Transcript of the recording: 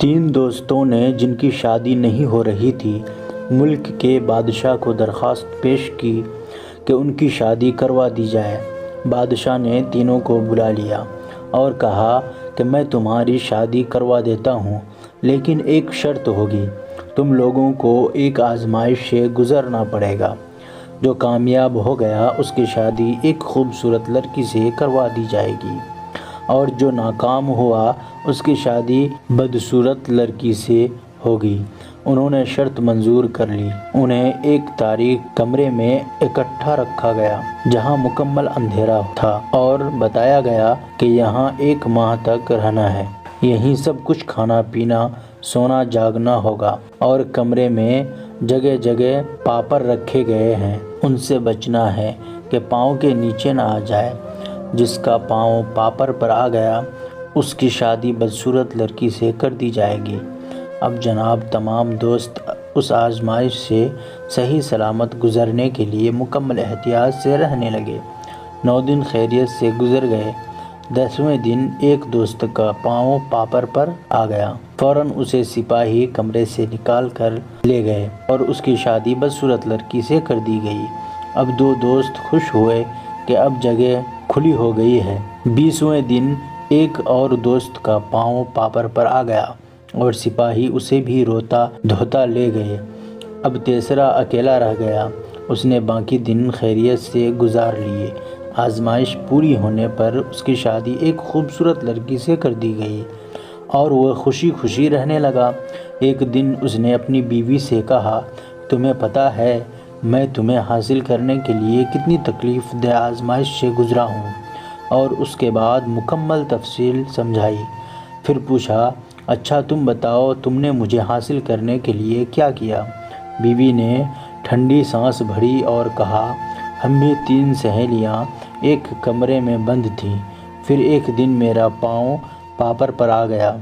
تین دوستوں نے جن کی شادی نہیں ہو رہی تھی ملک کے بادشاہ کو درخواست پیش کی کہ ان کی شادی کروا دی جائے۔ بادشاہ نے تینوں کو بلا لیا اور کہا کہ میں تمہاری شادی کروا دیتا ہوں، لیکن ایک شرط ہوگی، تم لوگوں کو ایک آزمائش سے گزرنا پڑے گا۔ جو کامیاب ہو گیا اس کی شادی ایک خوبصورت لڑکی سے کروا دی جائے گی، اور جو ناکام ہوا اس کی شادی بدصورت لڑکی سے ہوگی۔ انہوں نے شرط منظور کر لی۔ انہیں ایک تاریک کمرے میں اکٹھا رکھا گیا جہاں مکمل اندھیرا تھا، اور بتایا گیا کہ یہاں 1 ماہ تک رہنا ہے۔ یہیں سب کچھ کھانا پینا، سونا جاگنا ہوگا، اور کمرے میں جگہ جگہ پاپر رکھے گئے ہیں، ان سے بچنا ہے کہ پاؤں کے نیچے نہ آ جائے۔ جس کا پاؤں پاپر پر آ گیا اس کی شادی بدصورت لڑکی سے کر دی جائے گی۔ اب جناب تمام دوست اس آزمائش سے صحیح سلامت گزرنے کے لیے مکمل احتیاط سے رہنے لگے۔ 9 دن خیریت سے گزر گئے۔ 10ویں دن ایک دوست کا پاؤں پاپر پر آ گیا۔ فوراً اسے سپاہی کمرے سے نکال کر لے گئے اور اس کی شادی بدصورت لڑکی سے کر دی گئی۔ اب 2 دوست خوش ہوئے کہ اب جگہ کھلی ہو گئی ہے۔ 20ویں دن ایک اور دوست کا پاؤں پاپر پر آ گیا اور سپاہی اسے بھی روتا دھوتا لے گئے۔ اب تیسرا اکیلا رہ گیا۔ اس نے باقی دن خیریت سے گزار لیے۔ آزمائش پوری ہونے پر اس کی شادی ایک خوبصورت لڑکی سے کر دی گئی اور وہ خوشی خوشی رہنے لگا۔ ایک دن اس نے اپنی بیوی سے کہا، تمہیں پتہ ہے میں تمہیں حاصل کرنے کے لیے کتنی تکلیف دہ آزمائش سے گزرا ہوں؟ اور اس کے بعد مکمل تفصیل سمجھائی۔ پھر پوچھا، اچھا تم بتاؤ تم نے مجھے حاصل کرنے کے لیے کیا کیا؟ بیوی نے ٹھنڈی سانس بھری اور کہا، ہم بھی 3 سہیلیاں ایک کمرے میں بند تھیں، پھر ایک دن میرا پاؤں پاپر پر آ گیا۔